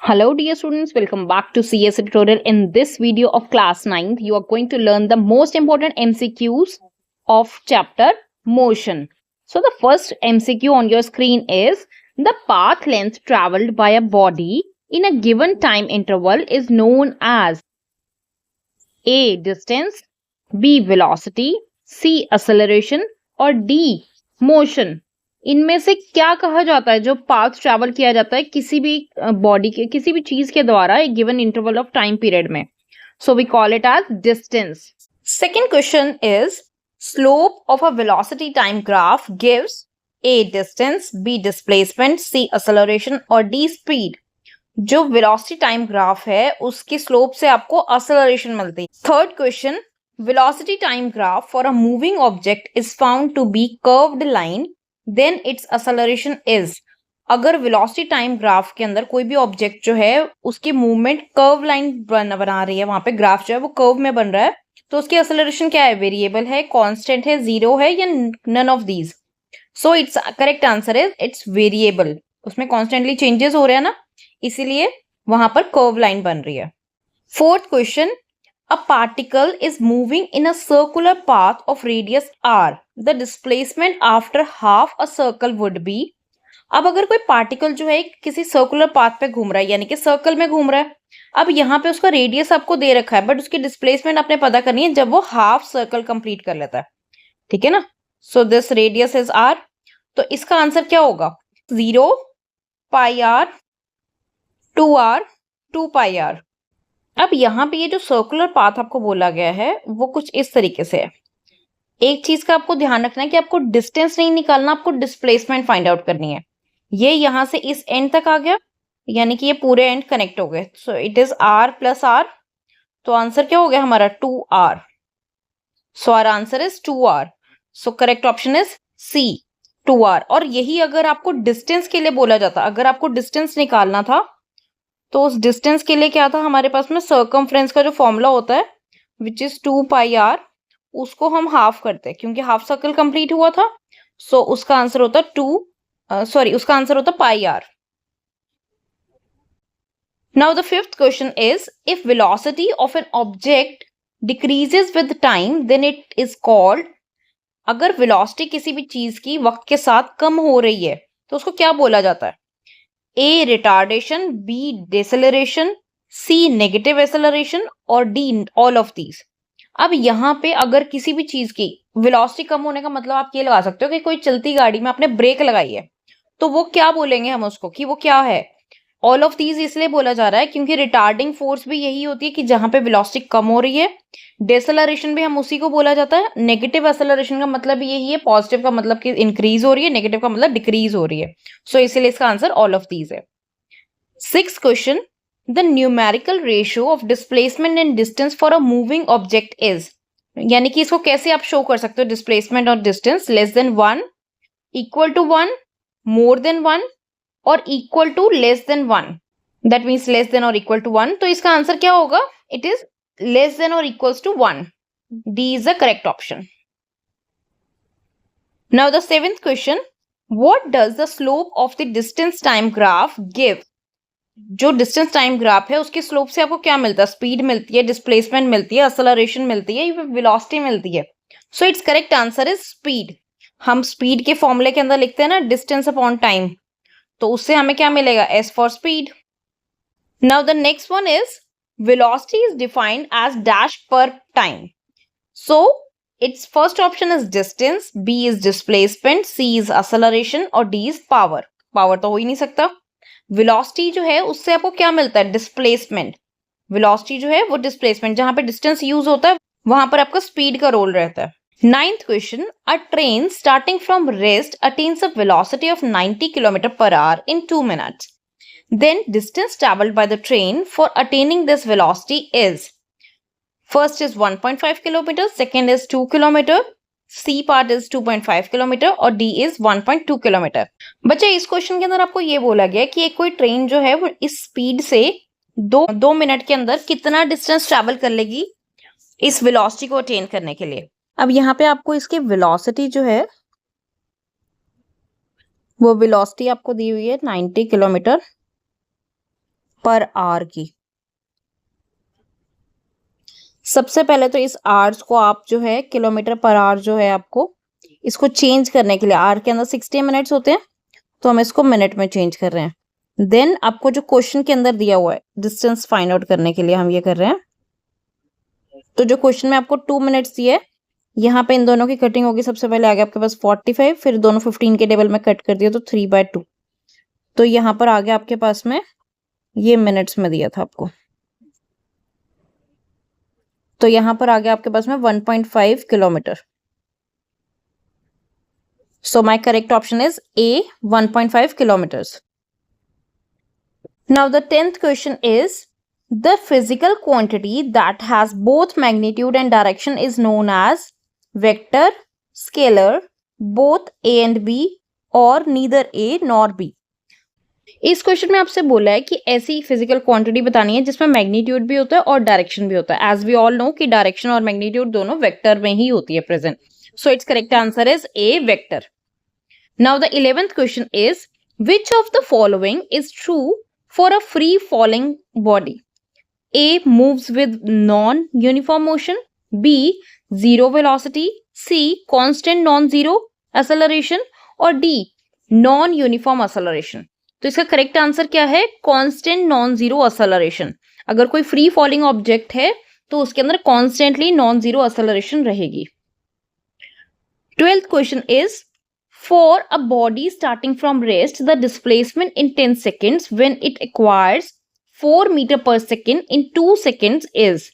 Hello dear students, welcome back to CS tutorial. In this video of class 9th, you are going to learn the most important MCQs of chapter motion. So the first MCQ on your screen is the path length traveled by a body in a given time interval is known as A. Distance, B. Velocity, C. Acceleration और D. Motion. इनमें से क्या कहा जाता है जो path travel किया जाता है किसी भी बॉडी के किसी भी चीज के द्वारा एक given interval of time period में. So we call it as distance. Second question is slope of a velocity time graph gives A distance, B displacement, C acceleration और डी स्पीड. जो वेलोसिटी टाइम ग्राफ है उसकी स्लोप से आपको acceleration मिलती है. Third question, velocity time graph for a moving object is found to be curved line, then its acceleration is. अगर वेलोसिटी टाइम ग्राफ के अंदर कोई भी ऑब्जेक्ट जो है उसकी मूवमेंट कर्व लाइन बना रही है, वहां पे ग्राफ जो है वो कर्व में बन रहा है, तो उसकी एक्सेलरेशन क्या है? वेरिएबल है, कांस्टेंट है, जीरो है या none of these. So its correct answer is its variable. उसमें कॉन्स्टेंटली चेंजेस हो रहे हैं ना, इसीलिए वहां पर कर्व लाइन बन रही है. Fourth question, a particle is moving in a circular path of radius r. The displacement after half a circle would be. अब अगर कोई पार्टिकल जो है किसी सर्कुलर पाथ पे घूम रहा है, यानी कि सर्कल में घूम रहा है, अब यहाँ पे उसका रेडियस आपको दे रखा है, बट उसकी डिस्प्लेसमेंट आपने पता करनी है जब वो हाफ सर्कल कंप्लीट कर लेता है. ठीक है ना? So this radius is r. तो इसका आंसर क्या होगा? 0, पाई r, 2r, 2 पाई r. अब यहाँ पे ये जो सर्कुलर पाथ आपको बोला गया है वो कुछ इस तरीके से है. एक चीज का आपको ध्यान रखना है कि आपको डिस्टेंस नहीं निकालना, आपको डिस्प्लेसमेंट फाइंड आउट करनी है. ये यहाँ से इस एंड तक आ गया, यानी कि ये पूरे एंड कनेक्ट हो गए. So it is r plus r. तो आंसर क्या हो गया हमारा? 2r. So our answer is 2r. So correct option is C, 2r. और यही अगर आपको डिस्टेंस के लिए बोला जाता, अगर आपको डिस्टेंस निकालना था तो उस डिस्टेंस के लिए क्या था हमारे पास में? सर्कमफ्रेंस का जो फॉर्मूला होता है विच इज 2 पाई r, उसको हम हाफ करते हैं क्योंकि हाफ सर्कल कंप्लीट हुआ था. सो उसका आंसर होता उसका आंसर होता pi r. Now the fifth question is if velocity of an object decreases with time then it is called. अगर वेलोसिटी किसी भी चीज की वक्त के साथ कम हो रही है तो उसको क्या बोला जाता है? A retardation, B deceleration, C negative acceleration और D all of these. अब यहाँ पे अगर किसी भी चीज की वेलोसिटी कम होने का मतलब आप ये लगा सकते हो कि कोई चलती गाड़ी में आपने ब्रेक लगाई है, तो वो क्या बोलेंगे हम उसको कि वो क्या है? ऑल ऑफ दीज इसलिए बोला जा रहा है क्योंकि रिटार्डिंग फोर्स भी यही होती है कि जहां पे वेलोसिटी कम हो रही है. डेसेलरेशन भी हम उसी को बोला जाता है. नेगेटिव एक्सेलरेशन का मतलब भी यही है. पॉजिटिव का मतलब कि इंक्रीज हो रही है, नेगेटिव का मतलब डिक्रीज हो रही है. सो इसीलिए इसका आंसर ऑल ऑफ दीज है. Sixth question, the numerical ratio of displacement and distance for a moving object is. यानी कि इसको कैसे आप शो कर सकते हो? डिस्प्लेसमेंट और distance less than 1, equal to 1, more than 1 और equal to less than 1. That means less than और इक्वल टू 1. तो इसका आंसर क्या होगा? इट इज लेस देन और equals to 1. D is the correct option. Now the seventh question, what does the slope of the distance time graph give. जो distance time graph है उसकी स्लोप से आपको क्या मिलता है? स्पीड मिलती है, डिस्प्लेसमेंट मिलती है, एक्सेलरेशन मिलती है, वेलोसिटी मिलती है. So its correct answer is speed. हम स्पीड के फॉर्मूले के अंदर लिखते हैं ना डिस्टेंस अपॉन टाइम, तो उससे हमें क्या मिलेगा? S for speed. Now the next one is velocity is defined as dash per time. So its first option is distance, B is displacement, C is acceleration और D इज पावर. पावर तो हो ही नहीं सकता. Velocity जो है उससे आपको क्या मिलता है? डिस्प्लेसमेंट. वेलोसिटी जो है वो डिस्प्लेसमेंट, जहां पे डिस्टेंस यूज होता है वहां पर आपका स्पीड का रोल रहता है. Ninth question, a train starting from rest attains a velocity of 90 km per hour in 2 minutes. Then distance traveled by the train for attaining this velocity is. First is 1.5 km, second is 2 km, C part is 2.5 km और D is 1.2 km. बच्चे इस question के अंदर आपको ये बोला गया कि एक कोई ट्रेन जो है वो इस स्पीड से दो मिनट के अंदर कितना डिस्टेंस ट्रैवल कर लेगी इस वेलोसिटी को अटेन करने के लिए. अब यहाँ पे आपको इसकी वेलोसिटी जो है वो वेलोसिटी आपको दी हुई है 90 किलोमीटर पर आवर की। सबसे पहले तो इस आवर्स को आप जो है किलोमीटर पर आवर जो है आपको इसको चेंज करने के लिए, आवर के अंदर 60 मिनट्स होते हैं तो हम इसको मिनट में चेंज कर रहे हैं। देन आपको जो क्वेश्चन के अंदर दिया हुआ है डिस्टेंस फाइंड आउट करने के लिए हम ये कर रहे हैं। तो जो क्वेश्चन में आपको 2 मिनट्स दिए, यहाँ पे इन दोनों की कटिंग होगी। सबसे पहले आ गया आपके पास 45, फिर दोनों 15 के टेबल में कट कर दिया तो 3/2। तो यहाँ पर आ गया आपके पास में, ये मिनट्स में दिया था आपको, तो यहाँ पर आ गया आपके पास में 1.5 kilometre. So my correct option is A, 1.5 kilometers. Now the 10th question is, the physical quantity that has both magnitude and direction is known as vector, scalar, both A and B, or neither A nor B. इस question में आपसे बोला है कि ऐसी physical quantity बतानी है जिसमें मैग्नीट्यूड भी होता है और डायरेक्शन भी होता है। एज वी ऑल नो कि डायरेक्शन और मैग्नीट्यूड दोनों वेक्टर में ही होती है present. So its correct answer is a, vector. Now the 11th question is, which of the following is true for a free falling body? A, moves with non-uniform motion, B, zero velocity, C, constant non-zero acceleration, और D, non-uniform acceleration। तो इसका correct answer क्या है? Constant non zero acceleration. अगर कोई free falling object है तो उसके अंदर कॉन्स्टेंटली नॉन जीरो एक्सेलरेशन रहेगी। 12th question is, for a body starting from rest, the displacement in 10 seconds when it acquires 4 meter per second in 2 seconds is।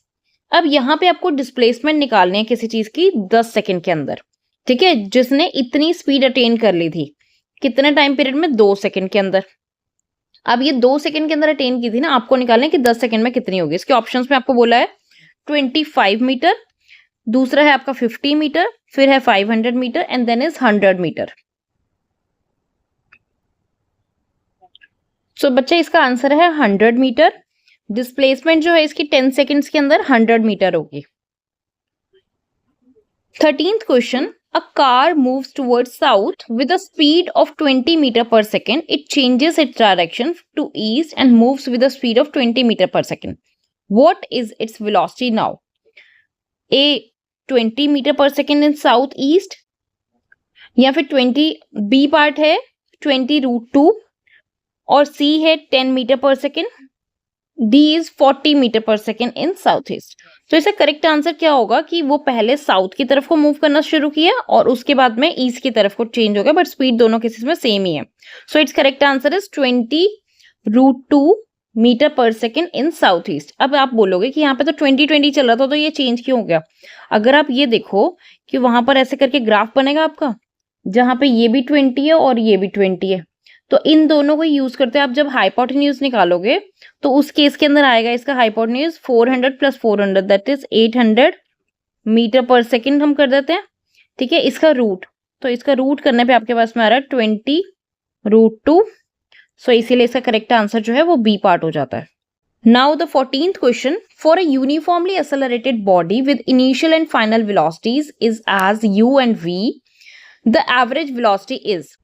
अब यहाँ पे आपको डिस्प्लेसमेंट निकालनी है किसी चीज की 10 सेकंड के अंदर, ठीक है, जिसने इतनी स्पीड अटेन कर ली थी कितने टाइम पीरियड में? 2 सेकंड के अंदर। अब ये 2 सेकंड के अंदर अटेन की थी ना, आपको निकालना है कि 10 सेकंड में कितनी होगी। इसके ऑप्शंस में आपको बोला है 25 मीटर, दूसरा है आपका 50 मीटर, फिर है 500 metre and then is 100 metre. So बच्चे इसका आंसर है 100 मीटर। डिस्प्लेसमेंट जो है इसकी 10 सेकंड्स के अंदर 100 मीटर होगी। 13th question, a car moves towards south with a speed of 20 meter per second. It changes its direction to east and moves with a speed of 20 meter per second. What is its velocity now? A, 20 meter per second in southeast, या फिर 20 B part है 20√2, और C है 10 metre per second, D is 40 metre per second in south east. तो इसका correct answer क्या होगा कि वो पहले साउथ की तरफ को मूव करना शुरू किया और उसके बाद में ईस्ट की तरफ को चेंज हो गया, बट स्पीड दोनों केसेस में सेम ही है। So its correct answer is 20√2 metre per second in south east. अब आप बोलोगे कि यहाँ पे तो 20 चल रहा था तो ये चेंज क्यों हो गया? अगर आप ये देखो कि वहां पर ऐसे करके ग्राफ बनेगा आपका, जहां पे ये भी 20 है और ये भी 20 है, तो इन दोनों को यूज करते हैं आप जब हाइपोटेन्यूज निकालोगे तो उस केस के अंदर आएगा इसका hypotenuse 400 + 400 that is 800 metre per second हम कर देते हैं, ठीक है। इसका रूट, तो इसका रूट करने पे आपके पास में आ रहा है 20√2। सो इसीलिए इसका करेक्ट आंसर जो है वो बी पार्ट हो जाता है। Now the 14th question, for a uniformly accelerated body with initial and final velocities is as u and v, the average velocity is.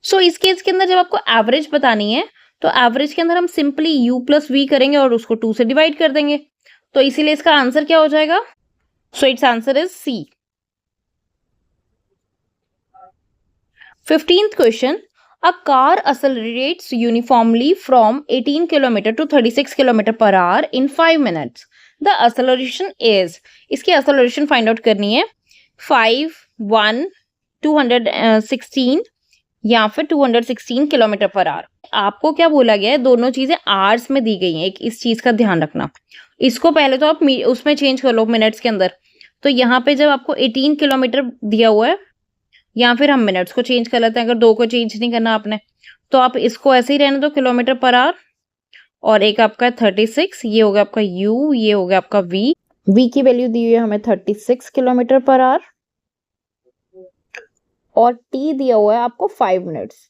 So इस केस के अंदर जब आपको एवरेज बतानी है तो एवरेज के अंदर हम सिंपली u + v करेंगे और उसको 2 से डिवाइड कर देंगे, तो इसीलिए इसका आंसर क्या हो जाएगा? सो it's answer is C। 15th question, a car accelerates uniformly from 18 km to 36 km per hour in 5 minutes. The acceleration is, इसकी acceleration find out करनी है 5, 1, 216 या फिर 216 किलोमीटर पर आवर। आपको क्या बोला गया है? दोनों चीजें आवर्स में दी गई हैं, एक इस चीज का ध्यान रखना। इसको पहले तो आप उसमें चेंज कर लो मिनट्स के अंदर, तो यहाँ पे जब आपको 18 किलोमीटर दिया हुआ है, या फिर हम मिनट्स को चेंज कर लेते हैं, अगर दो को चेंज नहीं करना आपने तो आप इसको ऐसे ही रहने दो किलोमीटर पर आवर, और एक आपका 36, ये हो गया आपका u, ये हो गया आपका v की वैल्यू दी हुई है हमें 36 किलोमीटर पर आवर, और t दिया हुआ है आपको 5 मिनट्स।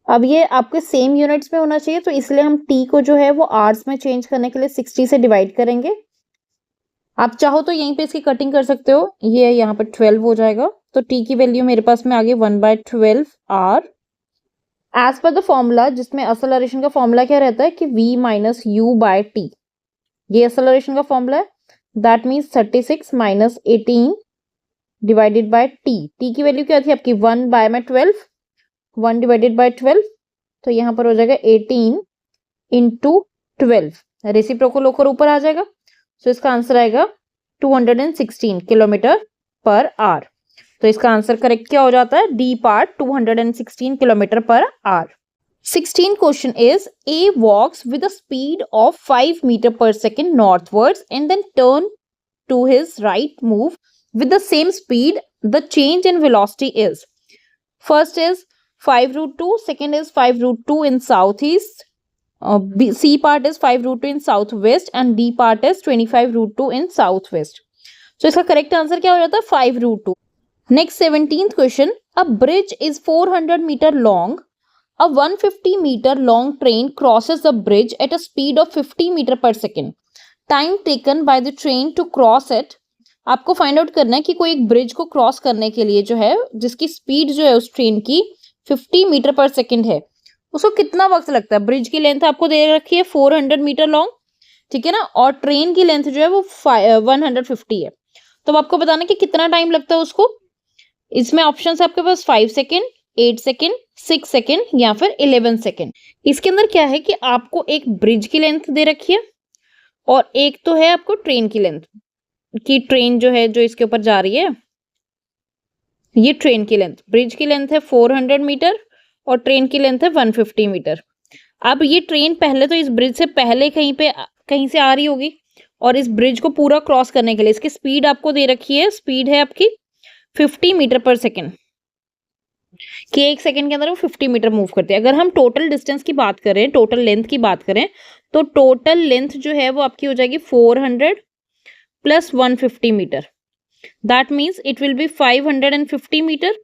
अब ये आपके सेम यूनिट्स में होना चाहिए, तो इसलिए हम t को जो है वो आवर्स में चेंज करने के लिए 60 से डिवाइड करेंगे। आप चाहो तो यहीं पे इसकी कटिंग कर सकते हो, ये यहाँ पे 12 हो जाएगा, तो t की वैल्यू मेरे पास में आ गई 1/12 hour, as per the formula, जिसमें एक्सेलरेशन का फॉर्मूला क्या रहता है कि v minus u by t, ये एक्सेलरेशन का फॉर्मूला है। That means 36 minus 18 divided by t की वैल्यू क्या थी आपकी 1 बाय में 12, 1 डिवाइडेड बाय 12, तो यहाँ पर हो जाएगा 18 इंटू 12, रेसिप्रोकल होकर ऊपर आ जाएगा। सो इसका आंसर आएगा 216 किलोमीटर पर आवर। तो इसका आंसर करेक्ट क्या हो जाता है, D part 216 kilometre per our. 16th question is A walks with a speed of 5 meter per second northwards and then turn to his right move with the same speed. The change in velocity is, first is 5 root 2, second is 5 root 2 in southeast, C part is 5 root 2 in southwest and D part is 25 root 2 in southwest. So इसका correct answer क्या हो जाता है 5 root 2. Next 17th question, a bridge is 400 meter long. A 150 meter long train crosses the bridge at a speed of 50 meter per second. Time taken by the train to cross it. आपको find out करना है कि कोई एक bridge को cross करने के लिए जो है, जिसकी स्पीड जो है उस ट्रेन की 50 मीटर पर सेकंड है, उसको कितना वक्त लगता है। ब्रिज की लेंथ आपको दे रखी है 400 मीटर लॉन्ग, ठीक है ना, और ट्रेन की लेंथ जो है वो 150 है। तो आपको बताना कि कितना टाइम लगता है उसको। इसमें ऑप्शन है आपके पास 5 सेकेंड, 8 सेकेंड, 6 सेकेंड या फिर 11 सेकेंड। इसके अंदर क्या है कि आपको एक ब्रिज की लेंथ दे रखी है और एक तो है आपको ट्रेन की लेंथ, कि ट्रेन जो है जो इसके ऊपर जा रही है, ये ट्रेन की लेंथ, ब्रिज की लेंथ है 400 मीटर और ट्रेन की लेंथ है 150 मीटर। अब ये ट्रेन पहले तो इस ब्रिज से पहले कहीं से आ रही होगी और इस ब्रिज को पूरा क्रॉस करने के लिए इसकी स्पीड आपको दे रखी है, स्पीड है आपकी 50 मीटर पर सेकेंड, कि एक सेकेंड के अंदर वो 50 मीटर मूव करते हैं। अगर हम टोटल डिस्टेंस की बात करें, टोटल लेंथ की बात करें, तो टोटल लेंथ जो है वो आपकी हो जाएगी 400 plus 150 metre, that means it will be 550 metre.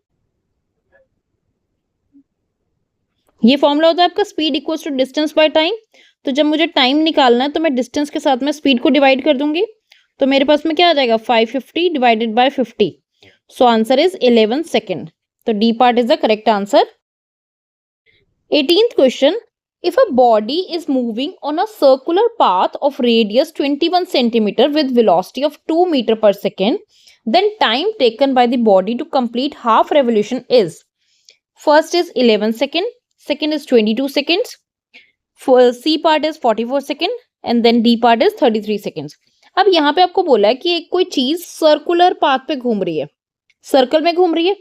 ये फॉर्मूला होता है आपका speed equals to distance by time. तो जब मुझे टाइम निकालना है तो मैं डिस्टेंस के साथ में स्पीड को डिवाइड कर दूंगी, तो मेरे पास में क्या आ जाएगा 550 divided by 50, so answer is 11 second. तो D part is the correct answer. 18th question, if a body is moving on a circular path of radius 21 centimeter with velocity of 2 meter per second, then time taken by the body to complete half revolution is, first is 11 second, second is 22 seconds, C part is 44 second and then D part is 33 seconds. अब यहाँ पे आपको बोला है कि एक कोई चीज सर्कुलर पाथ पे घूम रही है, सर्कल में घूम रही है,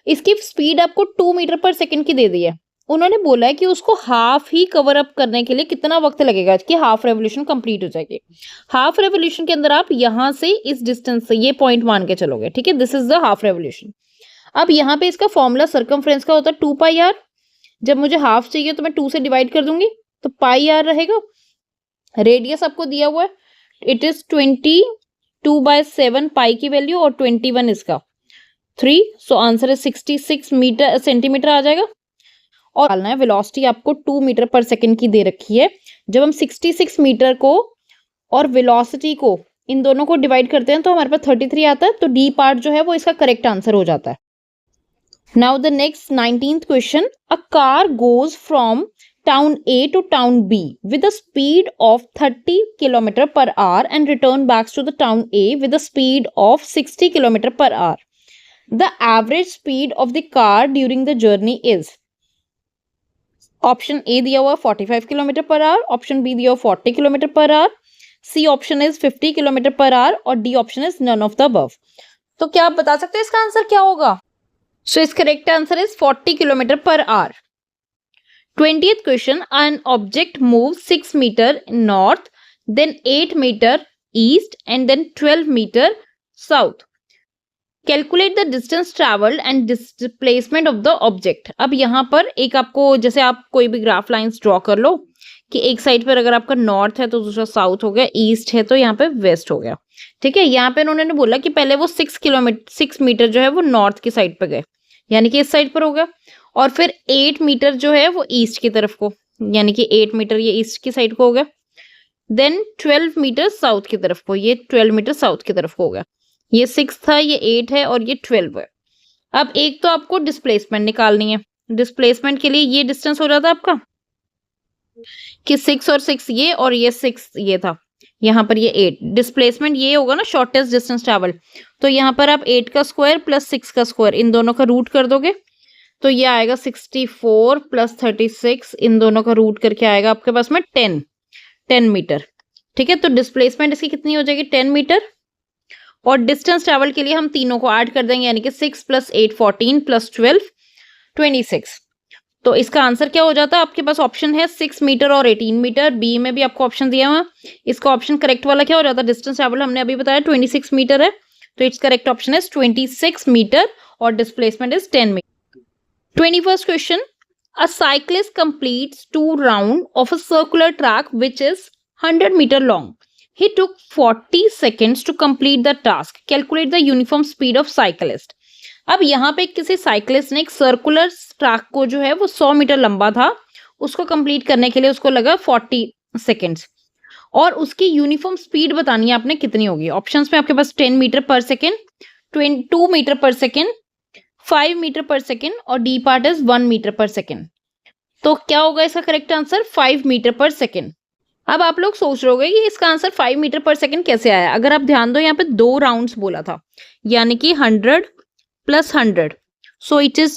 इसकी स्पीड आपको 2 मीटर पर सेकंड की दे दी है। उन्होंने बोला है कि उसको हाफ ही कवर अप करने के लिए कितना वक्त लगेगा कि हाफ रेवोल्यूशन कंप्लीट हो जाएगी। हाफ रेवोल्यूशन के अंदर आप यहाँ से इस डिस्टेंस से ये पॉइंट मान के चलोगे, ठीक है, this is the half revolution. अब यहाँ पे इसका फॉर्मूला सर्कमफ्रेंस का होता है 2 पाई आर। जब मुझे हाफ चाहिए तो मैं 2 से डिवाइड कर दूंगी तो पाई आर रहेगा। रेडियस आपको दिया हुआ है, इट इज 22/7 पाई की वैल्यू और 21 इसका 3, so answer is 66 metre centimetre आ जाएगा। और डालना है वेलोसिटी आपको 2 मीटर पर सेकंड की दे रखी है। जब हम 66 मीटर को और वेलोसिटी को इन दोनों को डिवाइड करते हैं तो हमारे पास 33 आता है, तो डी पार्ट जो है वो इसका करेक्ट आंसर हो जाता है। Now the next 19th question, a car goes from town A to town B with a speed of 30 km per hour and return back to the town A with a speed of 60 km per hour. The average speed of the car during the journey is, option A दिया हुआ 45 kilometre per our, option B दिया हुआ 40 kilometre per hour, C option is 50 kilometre per hour और D option is none of the above. तो क्या आप बता सकते हैं इसका आंसर क्या होगा? सो इस correct answer is 40 kilometre per our. 20th question, an object moves 6 meter north, then 8 meter east and then 12 meter south. Calculate the distance traveled and displacement of the object. अब यहाँ पर एक आपको, जैसे आप कोई भी ग्राफ लाइंस ड्रॉ कर लो कि एक साइड पर अगर आपका नॉर्थ है तो दूसरा साउथ हो गया, ईस्ट है तो यहाँ पे वेस्ट हो गया, ठीक है। यहाँ पे उन्होंने बोला कि पहले वो 6 मीटर जो है वो नॉर्थ की साइड पे गए, यानी कि इस साइड पर हो गया, और फिर 8 मीटर जो है वो ईस्ट की तरफ को, यानी कि 8 मीटर ये ईस्ट की साइड को हो गया, देन 12 मीटर साउथ की तरफ को, ये 12 मीटर साउथ की तरफ को हो गया। ये 6 था, ये 8 है और ये 12 है। अब एक तो आपको डिस्प्लेसमेंट निकालनी है, डिस्प्लेसमेंट के लिए ये डिस्टेंस हो जाता आपका कि 6 और 6 ये और ये 6 ये था, यहाँ पर ये 8 डिस्प्लेसमेंट ये होगा ना शॉर्टेस्ट डिस्टेंस ट्रैवल। तो यहाँ पर आप 8 का स्क्वायर प्लस 6 का स्क्वायर इन दोनों का रूट कर दोगे तो ये आएगा 64 प्लस 36 इन दोनों का रूट करके आएगा आपके पास में 10 मीटर। ठीक है, तो डिस्प्लेसमेंट इसकी कितनी हो जाएगी 10 मीटर और डिस्टेंस ट्रैवल के लिए हम तीनों को ऐड कर देंगे यानी कि 6 प्लस 8 14 प्लस 12 26। तो इसका आंसर क्या हो जाता है आपके पास ऑप्शन है 6 मीटर और 18 मीटर। बी में भी आपको ऑप्शन दिया हुआ, इसका ऑप्शन करेक्ट वाला क्या हो जाता है डिस्टेंस ट्रैवल हमने अभी बताया 26 मीटर है तो its correct option is 26 metre और displacement is 10 metre. 21st question, a cyclist completes 2 rounds of a circular track which is 100 meter long. He took 40 seconds to complete the task. Calculate the uniform speed of cyclist. अब यहाँ पे किसी cyclist ने एक circular track को जो है वो 100 मीटर लंबा था, उसको कंप्लीट करने के लिए उसको लगा 40 सेकेंड्स और उसकी यूनिफॉर्म स्पीड बतानी है आपने कितनी होगी। ऑप्शंस में आपके पास 10 metre per second, 2 metre per second, 5 metre per second और D part is 1 metre per second. तो क्या होगा इसका correct answer 5 metre per second. अब आप लोग सोच रहे होगे कि इसका आंसर 5 मीटर पर सेकेंड कैसे आया। अगर आप ध्यान दो यहाँ पे 2 राउंड्स बोला था यानी कि 100 plus 100 so it is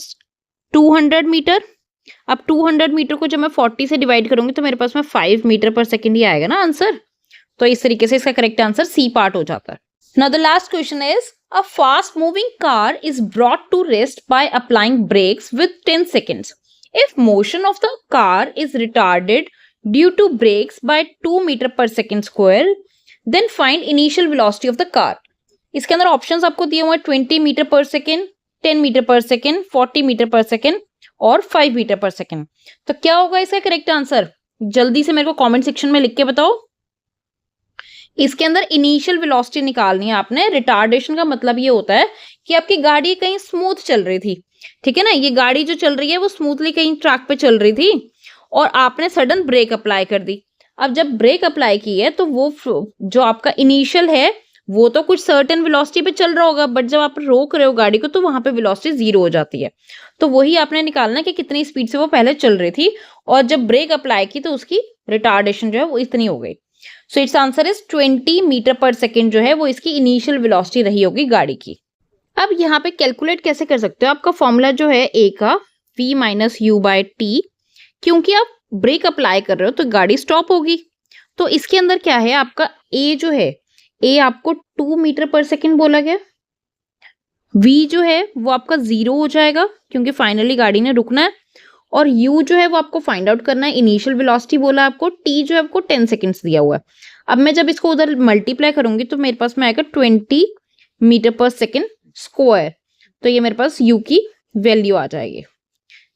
200 metre. अब 200 मीटर को जब मैं 40 से डिवाइड करूंगी तो मेरे पास में 5 मीटर पर सेकेंड ही आएगा ना आंसर। तो इस तरीके से इसका करेक्ट आंसर सी पार्ट हो जाता है। Now the last question is a fast moving car is brought to rest by applying brakes with 10 seconds. If motion of the car is retarded due to brakes by 2 meter per second square, then find initial velocity of the car. इसके अंदर options आपको दिए हुए 20 metre per second, 10 metre per second, 40 metre per second और 5 metre per second. तो क्या होगा इसका करेक्ट आंसर जल्दी से मेरे को कमेंट सेक्शन में लिख के बताओ। इसके अंदर इनिशियल वेलोसिटी निकालनी है आपने। रिटार्डेशन का मतलब ये होता है कि आपकी गाड़ी कहीं स्मूथ चल रही थी, ठीक है ना, ये गाड़ी जो चल रही है वो स्मूथली कहीं ट्रैक पे चल रही थी और आपने सडन ब्रेक अप्लाई कर दी। अब जब ब्रेक अप्लाई की है तो वो जो आपका इनिशियल है वो तो कुछ सर्टेन वेलोसिटी पे चल रहा होगा, बट जब आप रोक रहे हो गाड़ी को तो वहां पे वेलोसिटी 0 हो जाती है। तो वही आपने निकालना है कि कितनी स्पीड से वो पहले चल रही थी और जब ब्रेक अप्लाई की तो उसकी रिटार्डेशन जो है वो इतनी हो गई। So it's answer is 20 metre per second जो है वो इसकी इनिशियल वेलोसिटी रही होगी गाड़ी की। अब यहाँ पे कैलकुलेट कैसे कर सकते हो, आपका फॉर्मूला जो है ए का v minus u by t, क्योंकि आप ब्रेक अप्लाई कर रहे हो तो गाड़ी स्टॉप होगी। तो इसके अंदर क्या है आपका ए जो है, ए आपको 2 मीटर पर सेकेंड बोला गया, v जो है वो आपका 0 हो जाएगा क्योंकि फाइनली गाड़ी ने रुकना है और u जो है वो आपको फाइंड आउट करना है, इनिशियल वेलोसिटी बोला आपको, t जो है आपको 10 सेकेंड्स दिया हुआ है। अब मैं जब इसको उधर मल्टीप्लाई करूंगी तो मेरे पास में आएगा 20 मीटर पर सेकेंड स्क्वायर, तो ये मेरे पास u की वैल्यू आ जाएगी।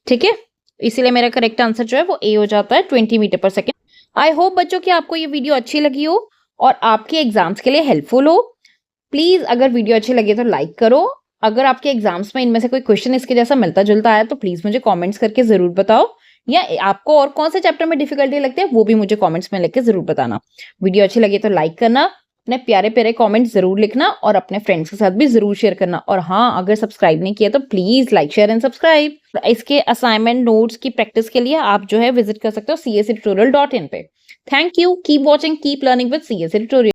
ठीक है, इसीलिए मेरा करेक्ट आंसर जो है वो ए हो जाता है 20 metre per second. I hope बच्चों कि आपको ये वीडियो अच्छी लगी हो और आपके एग्जाम्स के लिए हेल्पफुल हो। प्लीज अगर वीडियो अच्छी लगे तो लाइक करो। अगर आपके एग्जाम्स में इनमें से कोई क्वेश्चन इसके जैसा मिलता जुलता आया तो प्लीज मुझे कमेंट्स करके जरूर बताओ, या आपको और कौन से चैप्टर में डिफिकल्टी लगती है वो भी मुझे कमेंट्स में लिख के जरूर बताना। वीडियो अच्छी लगी तो लाइक करना, अपने प्यारे प्यारे कमेंट्स जरूर लिखना और अपने फ्रेंड्स के साथ भी जरूर शेयर करना। और हाँ, अगर सब्सक्राइब नहीं किया तो please like share and subscribe. इसके असाइनमेंट नोट्स की प्रैक्टिस के लिए आप जो है विजिट कर सकते हो CSE tutorial.in पे। Thank you, keep watching, keep learning with CSE tutorial।